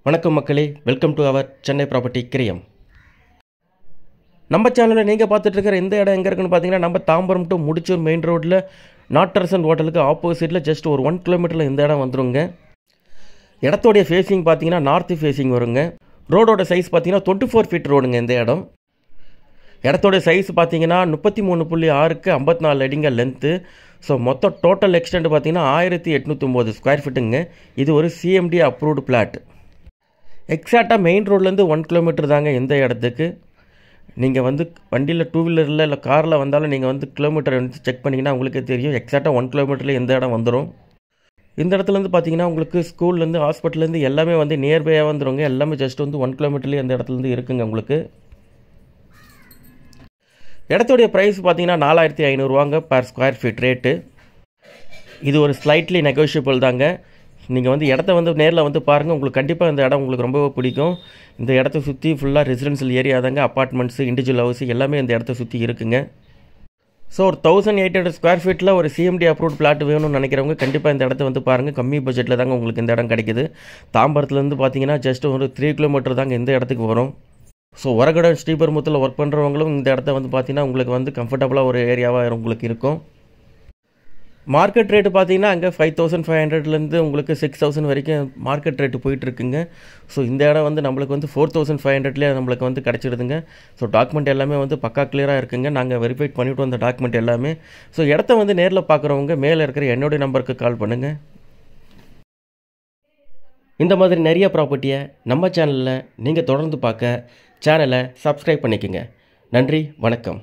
வணக்கம் மக்களே, welcome to our Chennai property கிரியம். நம்ம சேனலில் நீங்கள் பார்த்துட்டு இருக்கிற இந்த இடம் எங்கே இருக்குன்னு பார்த்தீங்கன்னா, நம்ம தாம்பரம் டு முடிச்சூர் மெயின் ரோட்டில் நாட்டரசன் ஹோட்டலுக்கு ஆப்போசிட்டில் ஜஸ்ட் ஒரு 1 கிலோமீட்டரில் இந்த இடம் வந்துருங்க. இடத்தோடைய ஃபேஸிங் பார்த்தீங்கன்னா நார்த்து ஃபேஸிங் வருங்க. ரோடோட சைஸ் பார்த்தீங்கன்னா 24 ஃபீட் ரோடுங்க இந்த இடம். இடத்தோடைய சைஸ் பார்த்தீங்கன்னா 33.6க்கு 54 அடிங்க லென்த்து. ஸோ மொத்தம் டோட்டல் எக்ஸ்டெண்ட் பார்த்தீங்கன்னா 1809 ஸ்கொயர் ஃபீட்டுங்க. இது ஒரு சிஎம்டி அப்ரூவ்டு பிளாட். எக்ஸாக்டாக மெயின் ரோட்லேருந்து 1 கிலோமீட்டர் தாங்க இந்த இடத்துக்கு. நீங்கள் வந்து வண்டியில் 2 வீலரில் இல்லை காரில் வந்தாலும் நீங்கள் வந்து கிலோமீட்டர் வந்து செக் பண்ணிங்கன்னா உங்களுக்கே தெரியும். எக்ஸாக்டாக 1 கிலோமீட்டரில் இந்த இடம் வந்துடும். இந்த இடத்துலேருந்து பார்த்தீங்கன்னா உங்களுக்கு ஸ்கூல்லேருந்து ஹாஸ்பிட்டல்லேருந்து எல்லாமே வந்து நியர்பையாக வந்துடுங்க. எல்லாமே ஜஸ்ட் வந்து 1 கிலோமீட்டர்லேயே இந்த இடத்துலேருந்து இருக்குங்க உங்களுக்கு. இடத்துடைய ப்ரைஸ் பார்த்தீங்கன்னா 4500 ரூபாங்க பர் ஸ்கொயர் ஃபீட் ரேட்டு. இது ஒரு ஸ்லைட்லி நெகோஷியபிள் தாங்க. நீங்கள் வந்து இடத்த வந்து நேரில் வந்து பாருங்கள், உங்களுக்கு கண்டிப்பாக இந்த இடம் உங்களுக்கு ரொம்பவே பிடிக்கும். இந்த இடத்த சுற்றி ஃபுல்லாக ரெசிடென்ஷியல் ஏரியா தாங்க. அப்பார்ட்மெண்ட்ஸு, இண்டிவிஜுவல் ஹவுஸ் எல்லாமே இந்த இடத்த சுற்றி இருக்குங்க. ஸோ ஒரு 1800 ஸ்கொயர் ஃபீட்டில் ஒரு சிஎம்டி அப்ரூவ்ட் பிளாட் வேணும்னு நினைக்கிறவங்க கண்டிப்பாக இந்த இடத்த வந்து பாருங்கள். கம்மி பட்ஜெட்டில் தாங்க உங்களுக்கு இந்த இடம் கிடைக்குது. தாம்பரத்துலேருந்து பார்த்தீங்கன்னா ஜஸ்ட் ஒரு 3 கிலோமீட்டர் தாங்க இந்த இடத்துக்கு வரும். ஸோ ஒரகடம் ஸ்ரீபெரும்புத்தூரில் ஒர்க் பண்ணுறவங்களும் இந்த இடத்த வந்து பார்த்தீங்கன்னா உங்களுக்கு வந்து கம்ஃபர்டபுளாக ஒரு ஏரியாவாக உங்களுக்கு இருக்கும். மார்க்கெட் ரேட்டு பார்த்தீங்கன்னா அங்கே 5500லேருந்து உங்களுக்கு 6000 வரைக்கும் மார்க்கெட் ரேட்டு போயிட்டுருக்குங்க. ஸோ இந்த இடம் வந்து நம்மளுக்கு வந்து 4500லேயே நம்மளுக்கு வந்து கிடச்சிடுதுங்க. ஸோ டாக்குமெண்ட் எல்லாமே வந்து பக்கா கிளியராக இருக்குங்க. நாங்கள் வெரிஃபை பண்ணிவிட்டு வந்த டாக்குமெண்ட் எல்லாமே. ஸோ இடத்த வந்து நேரில் பார்க்குறவங்க மேலே இருக்கிற என்னுடைய நம்பருக்கு கால் பண்ணுங்கள். இந்த மாதிரி நிறைய ப்ராப்பர்ட்டியை நம்ம சேனலில் நீங்கள் தொடர்ந்து பார்க்க சேனலை சப்ஸ்கிரைப் பண்ணிக்கோங்க. நன்றி, வணக்கம்.